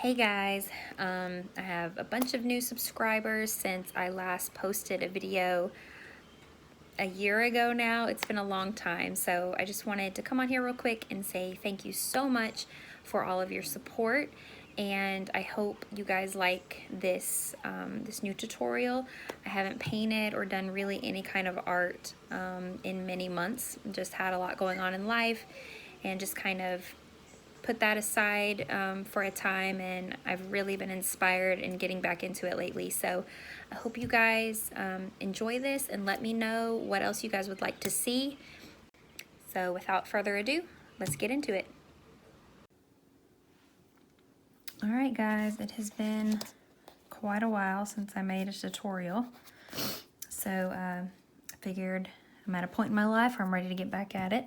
Hey guys, I have a bunch of new subscribers since I last posted a video a year ago now. It's been a long time, so I just wanted to come on here real quick and say thank you so much for all of your support, and I hope you guys like this this new tutorial. I haven't painted or done really any kind of art in many months. Just had a lot going on in life and just kind of put that aside for a time, and I've really been inspired in getting back into it lately. So I hope you guys enjoy this and let me know what else you guys would like to see. So without further ado, let's get into it. Alright guys, it has been quite a while since I made a tutorial. So I figured I'm at a point in my life where I'm ready to get back at it.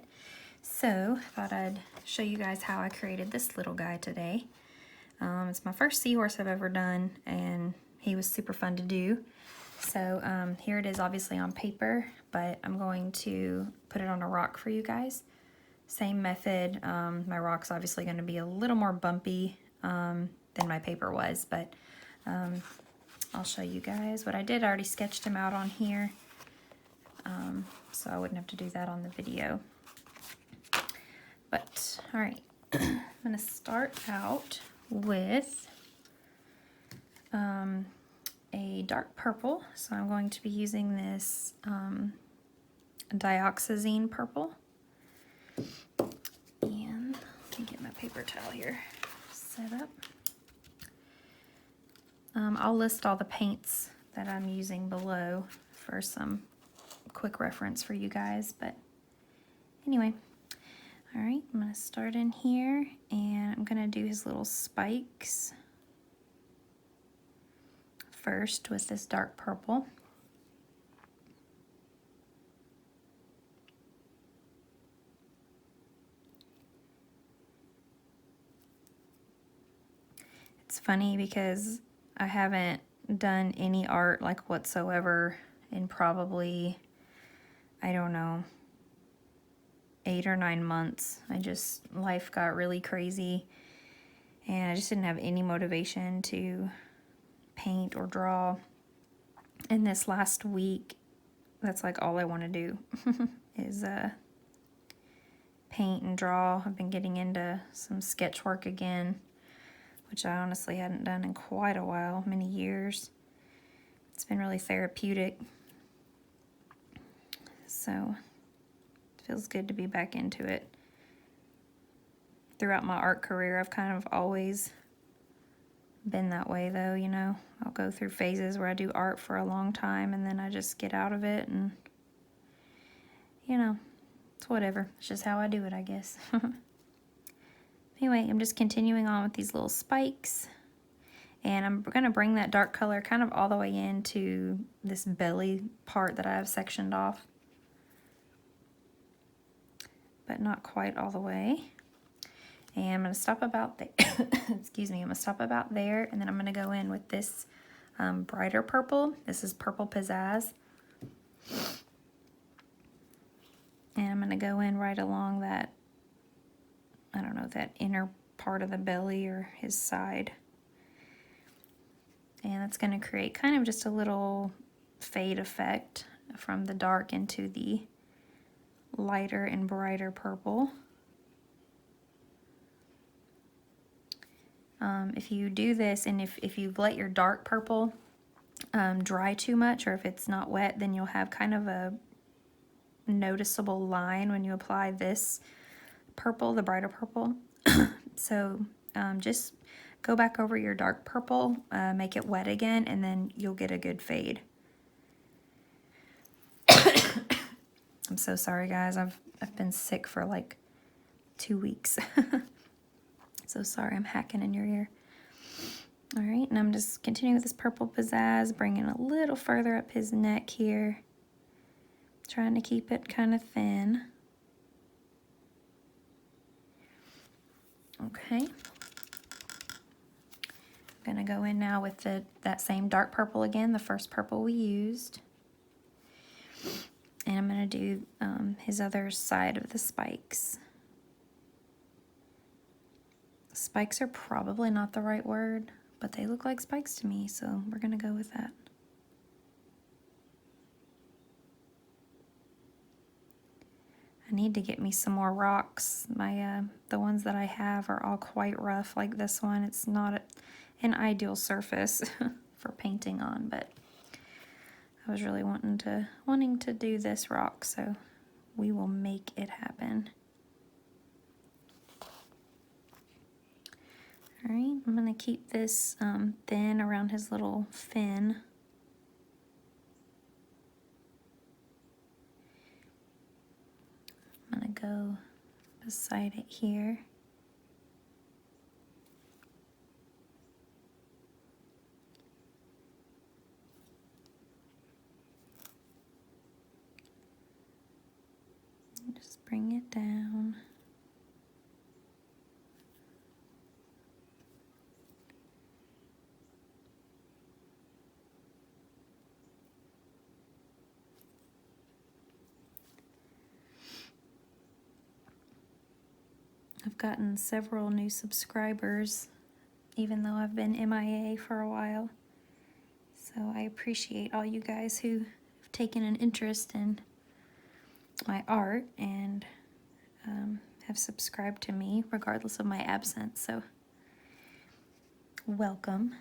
So I thought I'd show you guys how I created this little guy today. It's my first seahorse I've ever done, and he was super fun to do. So here it is, obviously on paper, but I'm going to put it on a rock for you guys. Same method. My rock's obviously going to be a little more bumpy than my paper was, but I'll show you guys what I did. I already sketched him out on here, so I wouldn't have to do that on the video. But, all right, I'm going to start out with a dark purple. So I'm going to be using this dioxazine purple. And let me get my paper towel here set up. I'll list all the paints that I'm using below for some quick reference for you guys. But anyway. All right, I'm gonna start in here and I'm gonna do his little spikes first with this dark purple. It's funny because I haven't done any art like whatsoever in probably, I don't know, 8 or 9 months. Life got really crazy and I just didn't have any motivation to paint or draw. And this last week, that's like all I want to do is paint and draw. I've been getting into some sketch work again, which I honestly hadn't done in quite a while, many years. It's been really therapeutic. So feels good to be back into it. Throughout my art career, I've kind of always been that way though, you know. I'll go through phases where I do art for a long time and then I just get out of it, and you know, it's whatever. It's just how I do it, I guess. Anyway, I'm just continuing on with these little spikes, and I'm gonna bring that dark color kind of all the way into this belly part that I have sectioned off, but not quite all the way. And I'm going to stop about there. Excuse me, I'm going to stop about there, and then I'm going to go in with this brighter purple. This is Purple Pizzazz. And I'm going to go in right along that, I don't know, that inner part of the belly or his side. And that's going to create kind of just a little fade effect from the dark into the lighter and brighter purple. If you do this, and if you've let your dark purple dry too much, or if it's not wet, then you'll have kind of a noticeable line when you apply this purple, the brighter purple. So just go back over your dark purple, make it wet again, and then you'll get a good fade. I'm so sorry guys, I've been sick for like 2 weeks. So sorry, I'm hacking in your ear. All right, and I'm just continuing with this Purple Pizzazz, bringing a little further up his neck here. Trying to keep it kind of thin. Okay. I'm gonna go in now with that same dark purple again, the first purple we used. And I'm gonna do his other side of the spikes. Spikes are probably not the right word, but they look like spikes to me, so we're gonna go with that. I need to get me some more rocks. The ones that I have are all quite rough like this one. It's not an ideal surface for painting on, but I was really wanting to do this rock, so we will make it happen. All right, I'm gonna keep this thin around his little fin. I'm gonna go beside it here. Just bring it down. I've gotten several new subscribers, even though I've been MIA for a while. So I appreciate all you guys who have taken an interest in my art and have subscribed to me regardless of my absence. So welcome.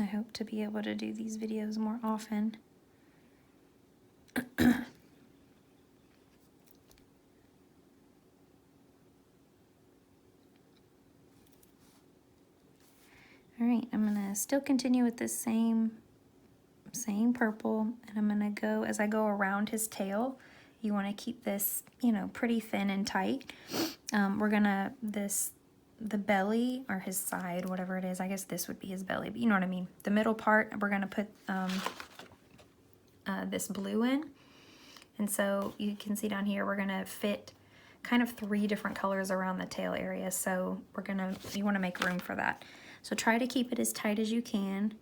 I hope to be able to do these videos more often. All right, I'm gonna still continue with this same purple, and I'm gonna go, as I go around his tail, you wanna keep this, you know, pretty thin and tight. We're gonna, the belly, or his side, whatever it is, I guess this would be his belly, but you know what I mean. The middle part, we're gonna put this blue in. And so you can see down here, we're gonna fit kind of 3 different colors around the tail area. So you wanna make room for that. So try to keep it as tight as you can.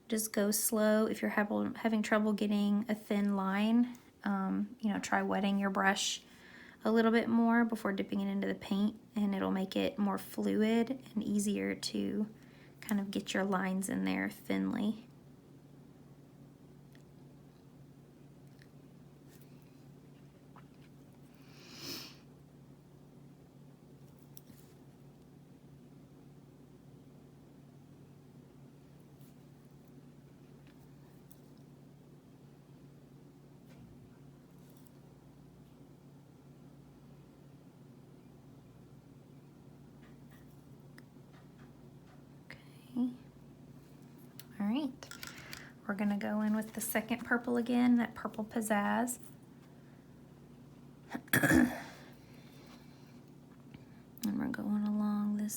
Just go slow. If you're having trouble getting a thin line, you know, try wetting your brush a little bit more before dipping it into the paint, and it'll make it more fluid and easier to kind of get your lines in there thinly. All right, we're gonna go in with the second purple again, that purple pizzazz. And we're going along the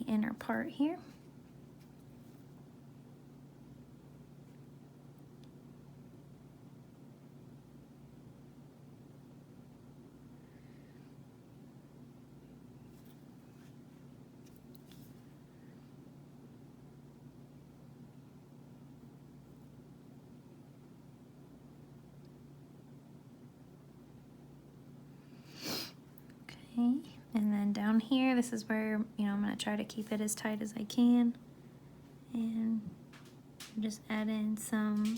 inner part here. Okay, and then down here, this is where, you know, I'm going to try to keep it as tight as I can. And just add in some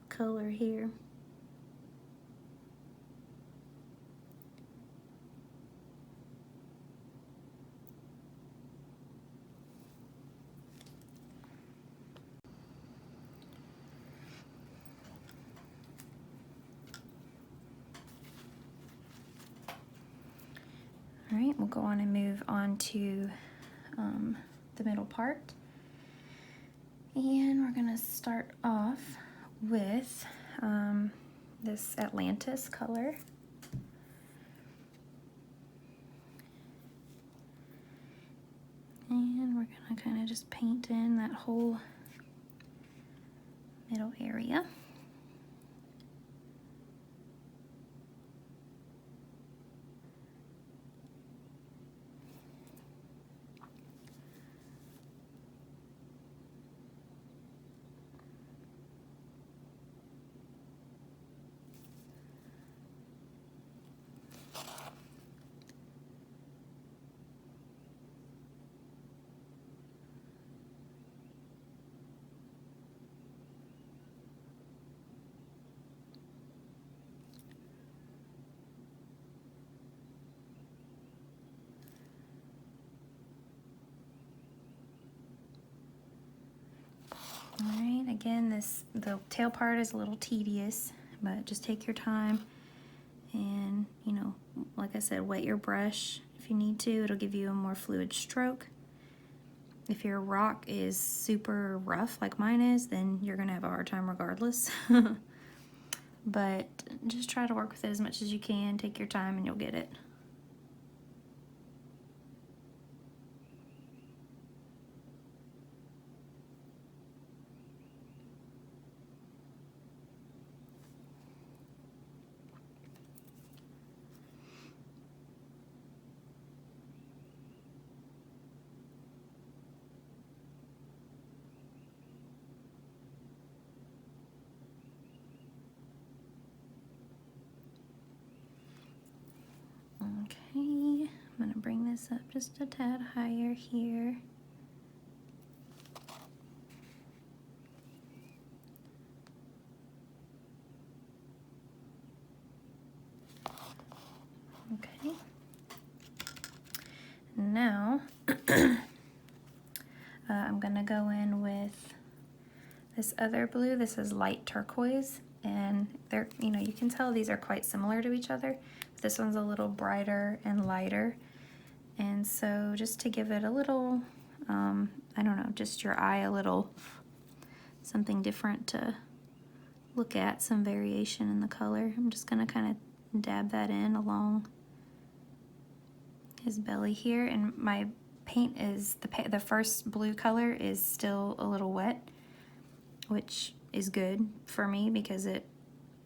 color here. All right, we'll go on and move on to the middle part. And we're gonna start off with this Atlantis color. And we're gonna kind of just paint in that whole middle area. again, the tail part is a little tedious, but just take your time and, you know, like I said, wet your brush if you need to. It'll give you a more fluid stroke. If your rock is super rough like mine is, then you're gonna have a hard time regardless. But just try to work with it as much as you can. Take your time and you'll get it. Okay, I'm gonna bring this up just a tad higher here. Okay. Now, I'm gonna go in with this other blue. This is light turquoise, and they're, you know, you can tell these are quite similar to each other. This one's a little brighter and lighter, and so just to give it a little, I don't know, just your eye a little something different to look at, some variation in the color. I'm just gonna kind of dab that in along his belly here, and my paint is, the first blue color is still a little wet, which is good for me because it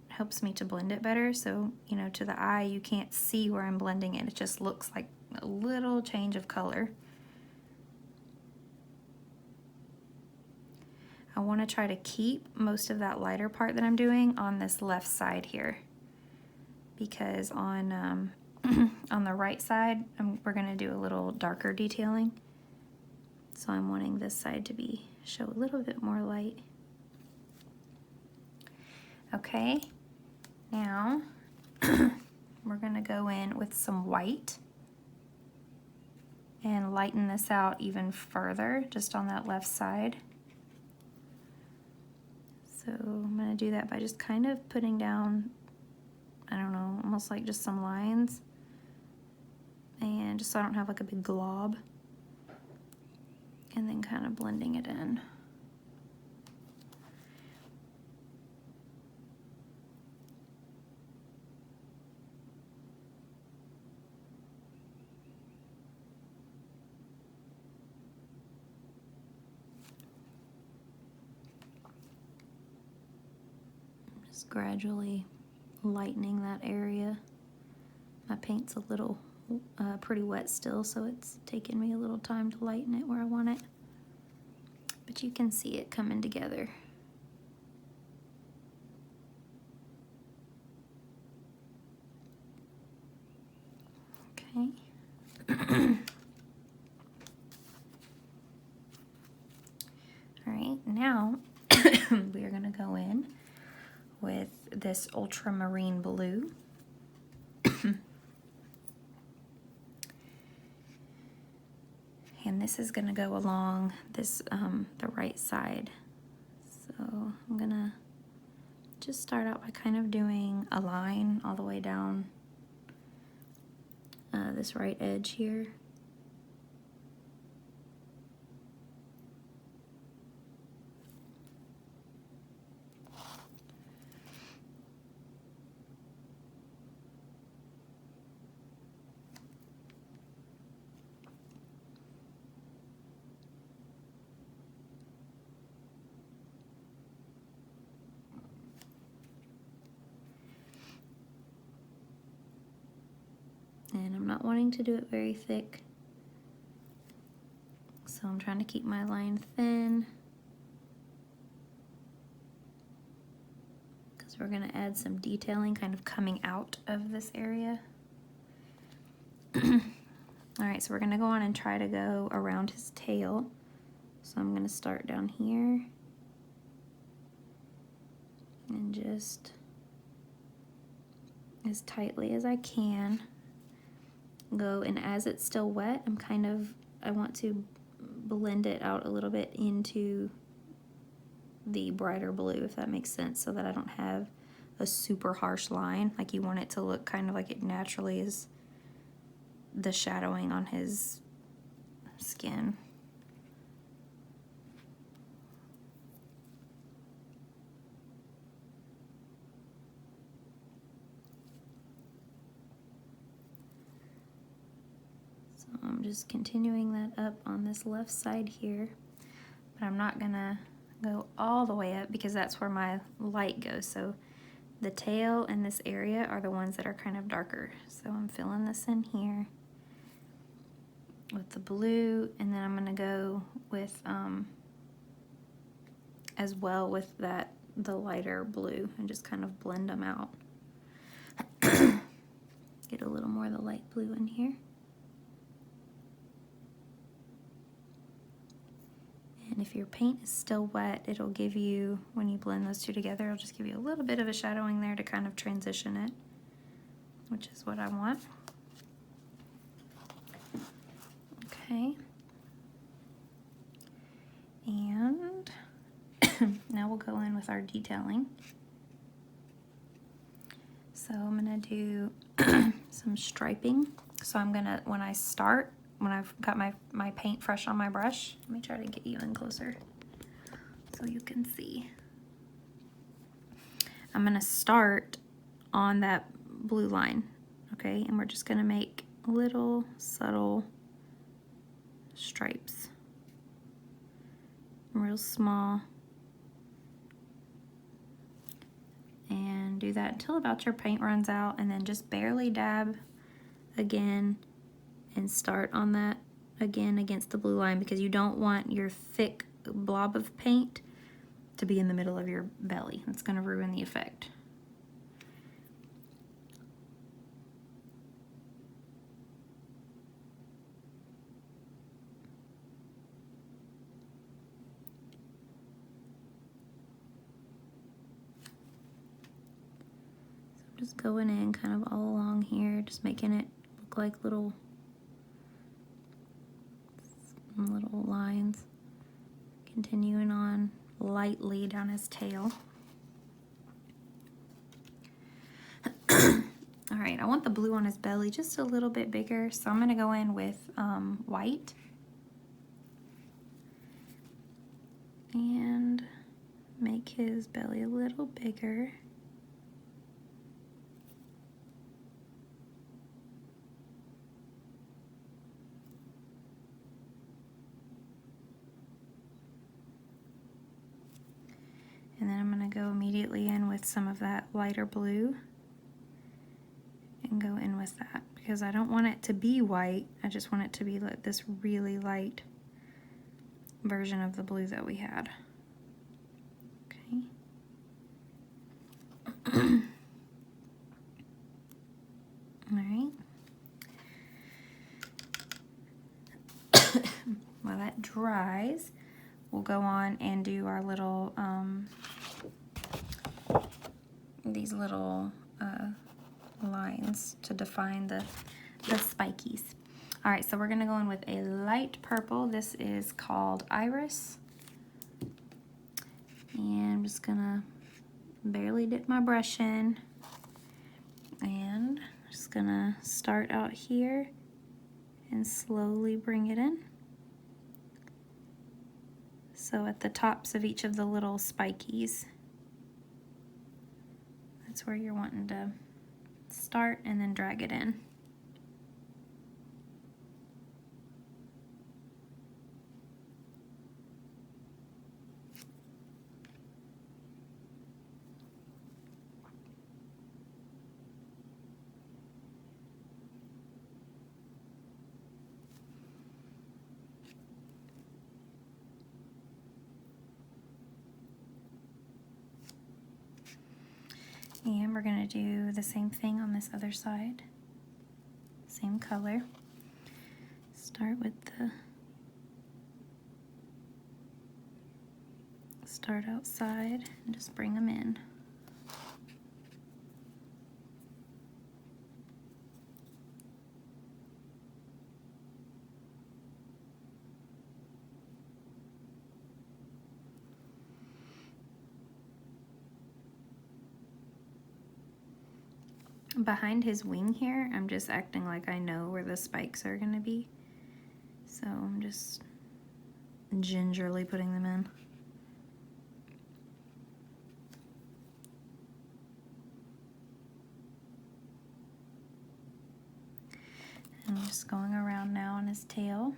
helps me to blend it better. So, you know, to the eye, you can't see where I'm blending it. It just looks like a little change of color. I want to try to keep most of that lighter part that I'm doing on this left side here, because on on the right side, we're going to do a little darker detailing. So I'm wanting this side to show a little bit more light. Okay, now we're going to go in with some white and lighten this out even further, just on that left side. So I'm going to do that by just kind of putting down, I don't know, almost like just some lines, and just so I don't have like a big glob, and then kind of blending it in. Just gradually lightening that area. My paint's a little pretty wet still, so it's taken me a little time to lighten it where I want it. But you can see it coming together. Okay. All right, now we are going to go in with this ultramarine blue. And this is going to go along this the right side. So I'm going to just start out by kind of doing a line all the way down this right edge here. And I'm not wanting to do it very thick, so I'm trying to keep my line thin, because we're going to add some detailing kind of coming out of this area. Alright, so we're going to go on and try to go around his tail. So I'm going to start down here and just as tightly as I can go, and as it's still wet, I want to blend it out a little bit into the brighter blue, if that makes sense, so that I don't have a super harsh line. Like, you want it to look kind of like it naturally is, the shadowing on his skin. So I'm just continuing that up on this left side here, but I'm not gonna go all the way up because that's where my light goes. So the tail and this area are the ones that are kind of darker. So I'm filling this in here with the blue, and then I'm gonna go with as well with that, the lighter blue, and just kind of blend them out. Get a little more of the light blue in here. And if your paint is still wet, it'll give you, when you blend those two together, it'll just give you a little bit of a shadowing there to kind of transition it, which is what I want. Okay. And now we'll go in with our detailing. So I'm gonna do some striping. So I'm gonna, when I start, when I've got my paint fresh on my brush, let me try to get you in closer so you can see. I'm gonna start on that blue line, okay? And we're just gonna make little subtle stripes, real small. And do that until about your paint runs out, and then just barely dab again and start on that again against the blue line, because you don't want your thick blob of paint to be in the middle of your belly. It's going to ruin the effect. So I'm just going in kind of all along here, just making it look like little lines, continuing on lightly down his tail. All right, I want the blue on his belly just a little bit bigger, so I'm going to go in with white and make his belly a little bigger. And then I'm going to go immediately in with some of that lighter blue and go in with that, because I don't want it to be white. I just want it to be like this really light version of the blue that we had. Okay. All right. While that dries, we'll go on and do our little, these little lines to define the spikies. All right, so we're gonna go in with a light purple. This is called Iris. And I'm just gonna barely dip my brush in, and I'm just gonna start out here and slowly bring it in. So at the tops of each of the little spikies, that's where you're wanting to start, and then drag it in. And we're going to do the same thing on this other side. Same color. Start with the start outside and just bring them in. behind his wing here, I'm just acting like I know where the spikes are gonna be. So I'm just gingerly putting them in. And I'm just going around now on his tail.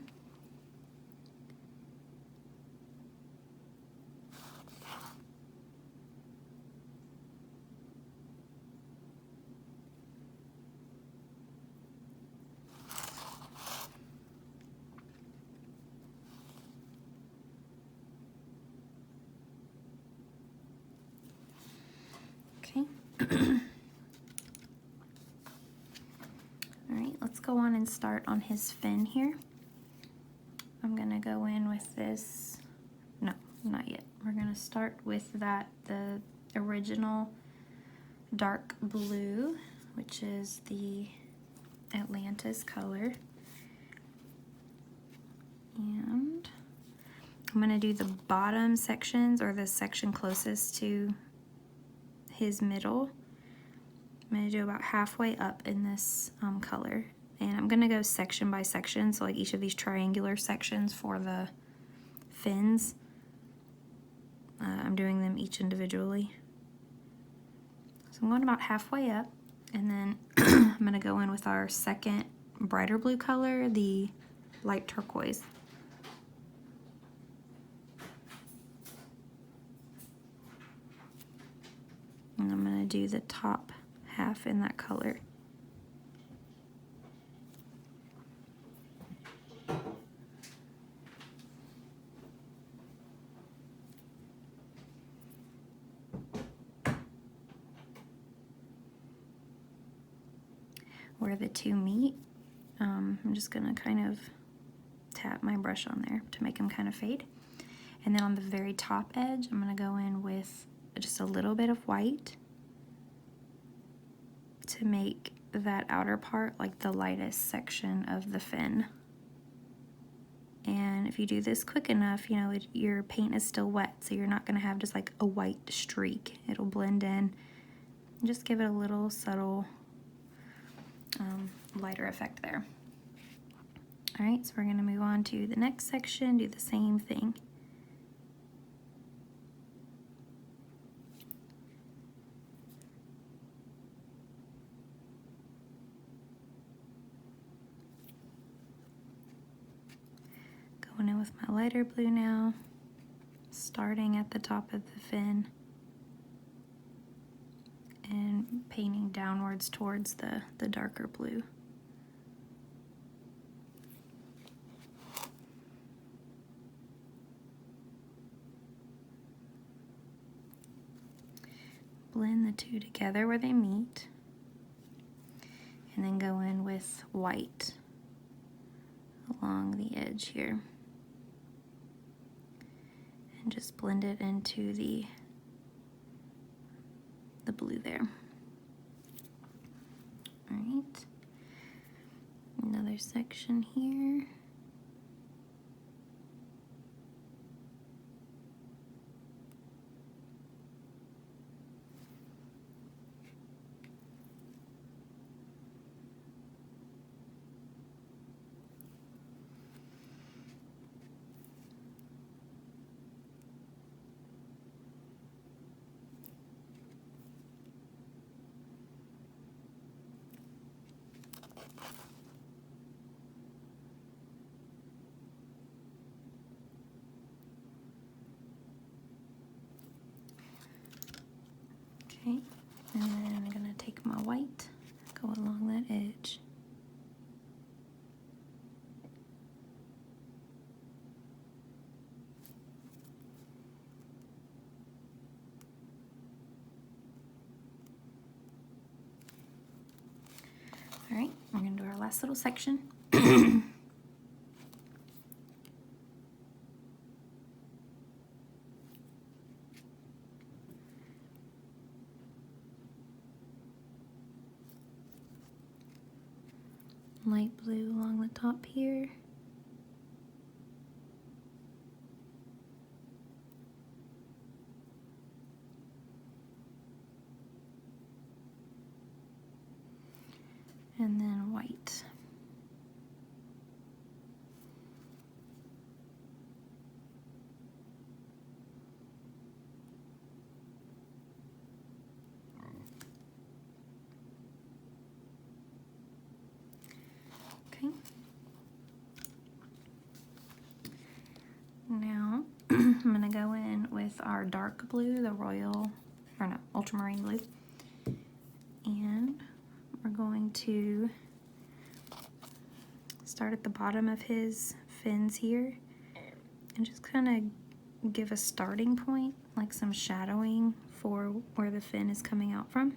Okay. Alright, let's go on and start on his fin here. I'm gonna go in with this, no, not yet. We're gonna start with the original dark blue, which is the Atlantis color. And I'm gonna do the bottom sections, or the section closest to his middle. I'm gonna do about halfway up in this color. And I'm gonna go section by section, so like each of these triangular sections for the fins, I'm doing them each individually. So I'm going about halfway up, and then I'm gonna go in with our second brighter blue color, the light turquoise. And I'm gonna do the top half in that color. Where the two meet, I'm just gonna kind of tap my brush on there to make them kind of fade. And then on the very top edge, I'm gonna go in with just a little bit of white to make that outer part like the lightest section of the fin. And if you do this quick enough, you know, your paint is still wet, so you're not gonna have just like a white streak. It'll blend in. Just give it a little subtle lighter effect there. All right, so we're gonna move on to the next section, do the same thing. Going in with my lighter blue now, starting at the top of the fin and painting downwards towards the darker blue. Blend the two together where they meet, and then go in with white along the edge here. And just blend it into the blue there. All right, another section here. Okay, and then I'm gonna take my white, go along that edge. All right, we're gonna do our last little section. Light blue along the top here. white. Okay. Now I'm going to go in with our dark blue, the royal, or no, ultramarine blue. And we're going to start at the bottom of his fins here and just kind of give a starting point, like some shadowing for where the fin is coming out from.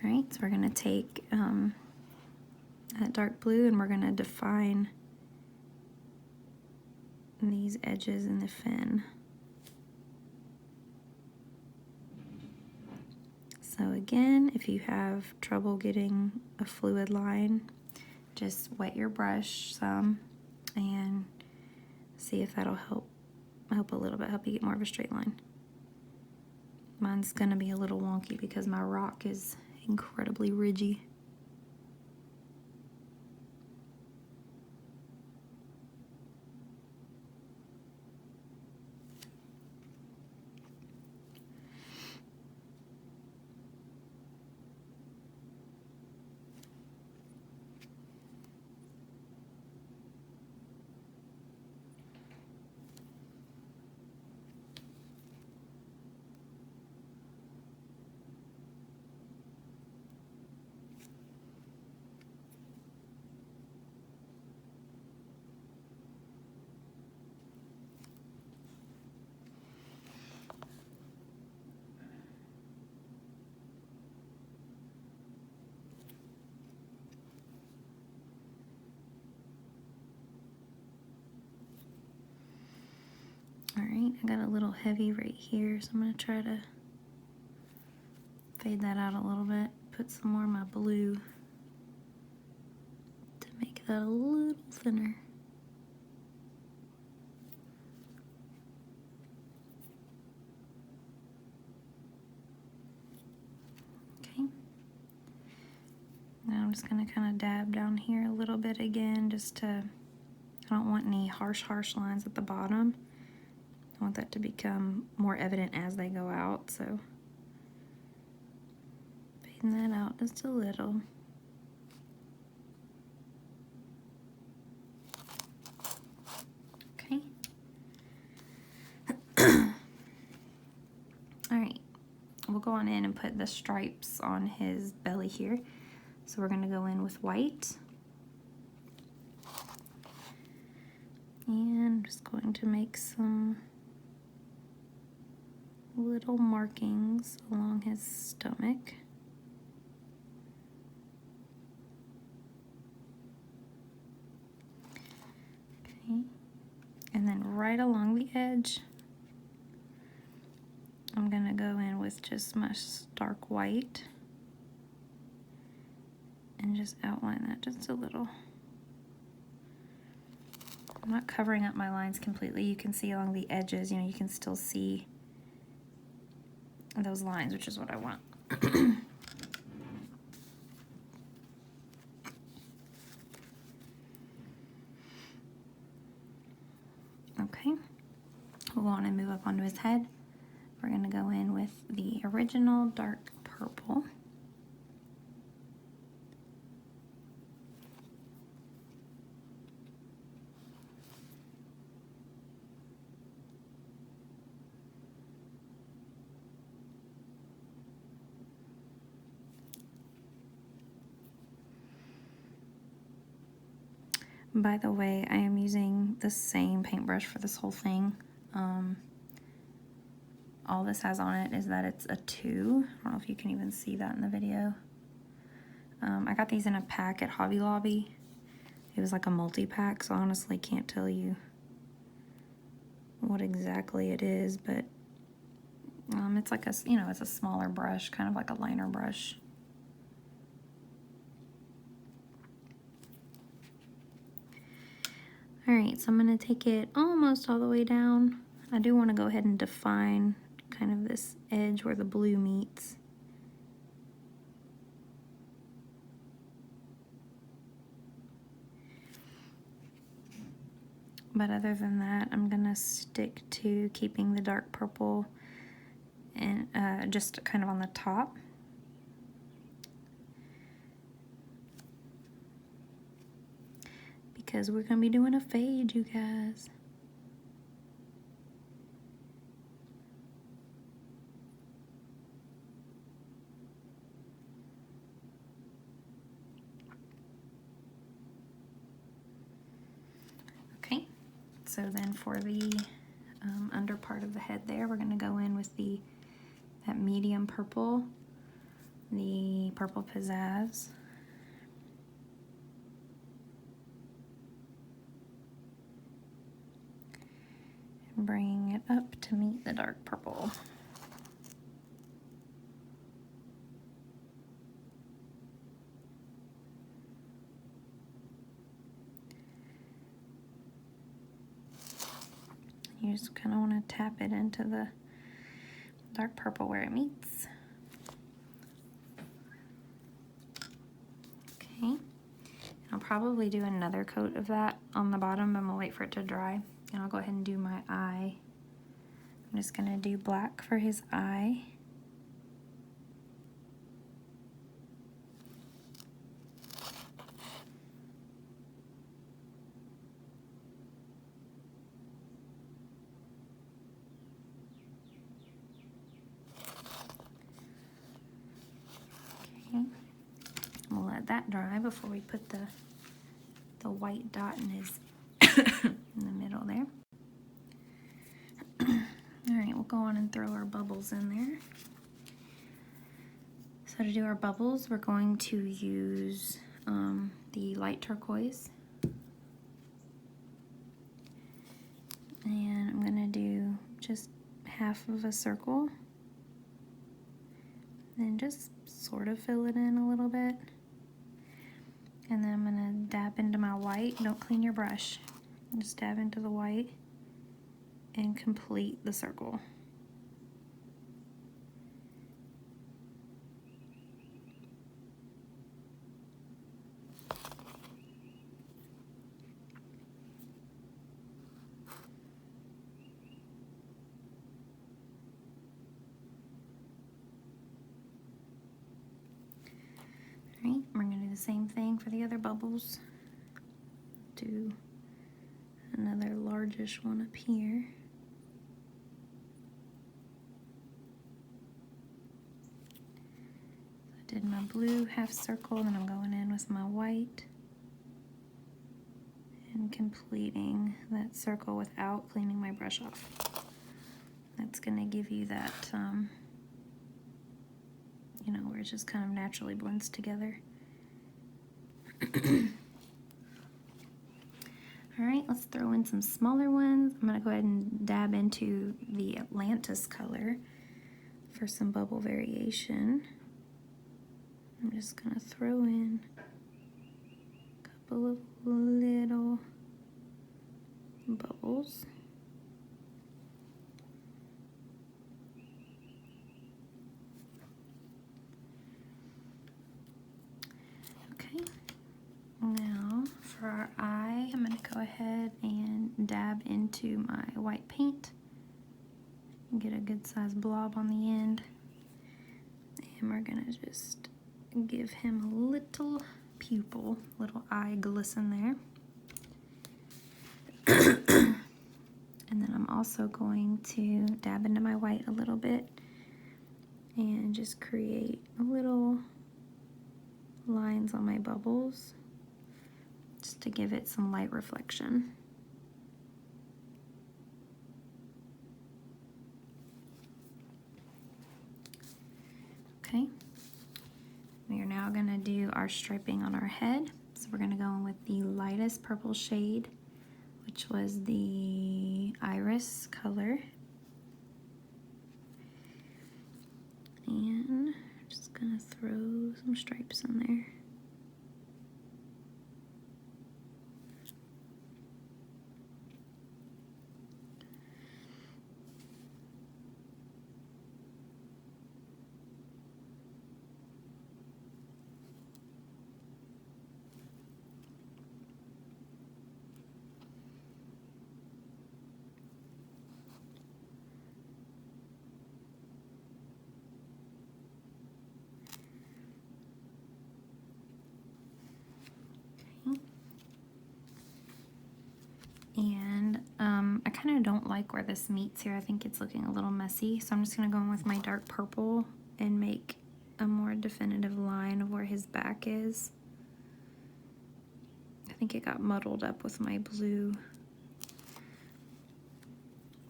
All right, so we're going to take that dark blue and we're going to define these edges in the fin. So again, if you have trouble getting a fluid line, just wet your brush some and see if that'll help a little bit, help you get more of a straight line. Mine's going to be a little wonky because my rock is incredibly ridgy. All right, I got a little heavy right here, so I'm going to try to fade that out a little bit, put some more of my blue to make that a little thinner. Okay. Now I'm just going to kind of dab down here a little bit again, just to, I don't want any harsh lines at the bottom. I want that to become more evident as they go out, so fading that out just a little. Okay. All right, we'll go on in and put the stripes on his belly here. So we're going to go in with white. And I'm just going to make some little markings along his stomach. Okay. And then right along the edge, I'm going to go in with just my stark white and just outline that just a little. I'm not covering up my lines completely. You can see along the edges, you know, you can still see those lines, which is what I want. Okay, we'll go on and move up onto his head. We're going to go in with the original dark purple. By the way, I am using the same paintbrush for this whole thing. all this has on it is that it's a 2. I don't know if you can even see that in the video. I got these in a pack at Hobby Lobby. It was like a multi-pack, so I honestly can't tell you what exactly it is, but it's like a, you know, it's a smaller brush, kind of like a liner brush. All right, so I'm gonna take it almost all the way down. I do want to go ahead and define kind of this edge where the blue meets. But other than that, I'm gonna stick to keeping the dark purple and just kind of on the top. Because we're gonna be doing a fade, you guys. Okay, so then for the under part of the head there, we're gonna go in with that medium purple, the purple pizzazz. And bringing it up to meet the dark purple. You just kind of want to tap it into the dark purple where it meets. Okay, I'll probably do another coat of that on the bottom. I'm gonna wait for it to dry, and I'll go ahead and do my eye. I'm just gonna do black for his eye. Okay, we'll let that dry before we put the white dot in his in the middle there. All right, we'll go on and throw our bubbles in there. So to do our bubbles, we're going to use the light turquoise. And I'm gonna do just half of a circle. And just sort of fill it in a little bit. And then I'm gonna dab into my white. Don't clean your brush. Just dab into the white and complete the circle. Alright, we're going to do the same thing for the other bubbles. Do another largish one up here. I did my blue half circle, and I'm going in with my white and completing that circle without cleaning my brush off. That's going to give you that you know, where it just kind of naturally blends together. Alright, let's throw in some smaller ones. I'm going to go ahead and dab into the Atlantis color for some bubble variation. I'm just going to throw in a couple of little bubbles. Now for our eye, I'm going to go ahead and dab into my white paint and get a good sized blob on the end. And we're going to just give him a little pupil, little eye glisten there. And then I'm also going to dab into my white a little bit and just create a little lines on my bubbles, just to give it some light reflection. gonna do our striping on our head. So we're gonna go in with the lightest purple shade, which was the iris color. And I'm just gonna throw some stripes in there. And I kind of don't like where this meets here. I think it's looking a little messy. So I'm just going to go in with my dark purple and make a more definitive line of where his back is. I think it got muddled up with my blue.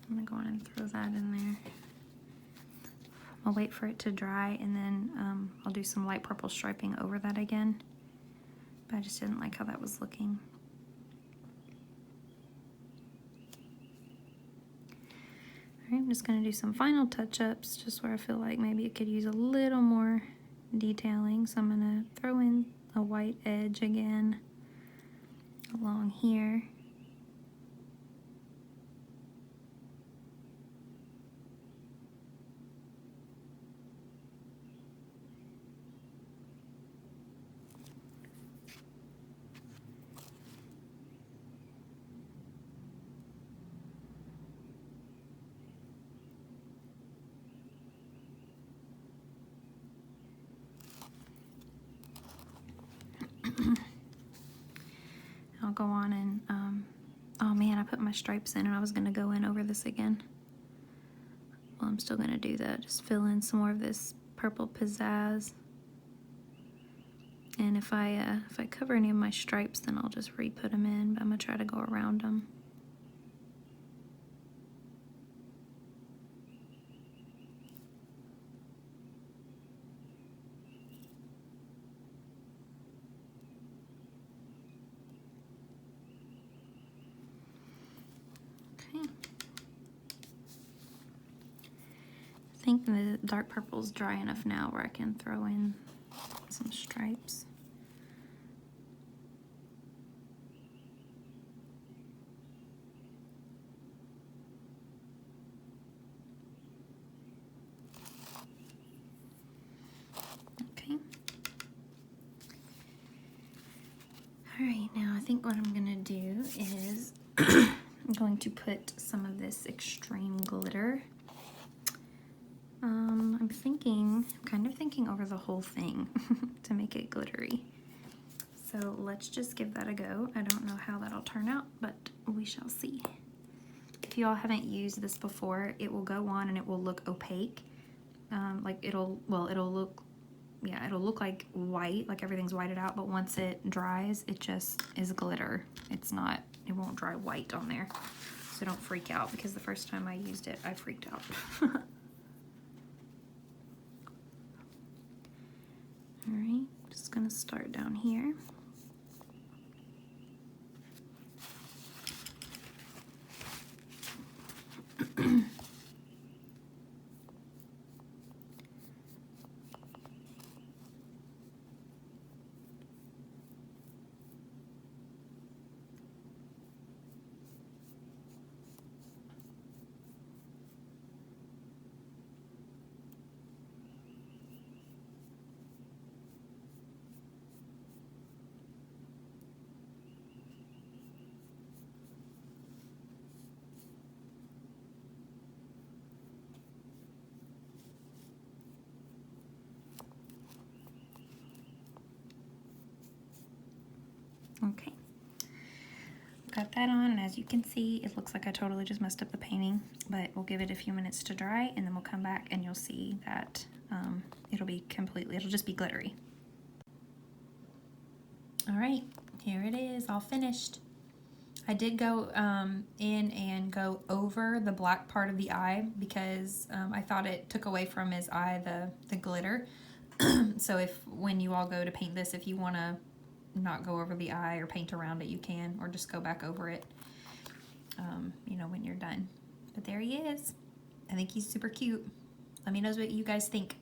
I'm going to go on and throw that in there. I'll wait for it to dry, and then I'll do some light purple striping over that again. But I just didn't like how that was looking. I'm just going to do some final touch-ups, just where I feel like maybe it could use a little more detailing. So I'm going to throw in a white edge again along here. I'll go on and, oh man, I put my stripes in and I was going to go in over this again. Well, I'm still going to do that. Just fill in some more of this purple pizzazz. And if I cover any of my stripes, then I'll just re-put them in, but I'm going to try to go around them. I think the dark purple's dry enough now where I can throw in some stripes. Okay. All right, now I think what I'm gonna do is I'm going to put some of this extreme glitter. I'm kind of thinking over the whole thing to make it glittery. So let's just give that a go. I don't know how that'll turn out, but we shall see. If you all haven't used this before, it will go on and it will look opaque. Like it'll look like white, like everything's whited out, but once it dries, it just is glitter. It won't dry white on there. So don't freak out, because the first time I used it, I freaked out. All right, just gonna start down here. Okay, got that on, and as you can see, it looks like I totally just messed up the painting, but we'll give it a few minutes to dry, and then we'll come back and you'll see that it'll just be glittery. All right, here it is, all finished. I did go in and go over the black part of the eye because I thought it took away from his eye, the glitter. So when you all go to paint this, if you want to not go over the eye or paint around it, you can, or just go back over it, you know, when you're done. But there he is. I think he's super cute. Let me know what you guys think.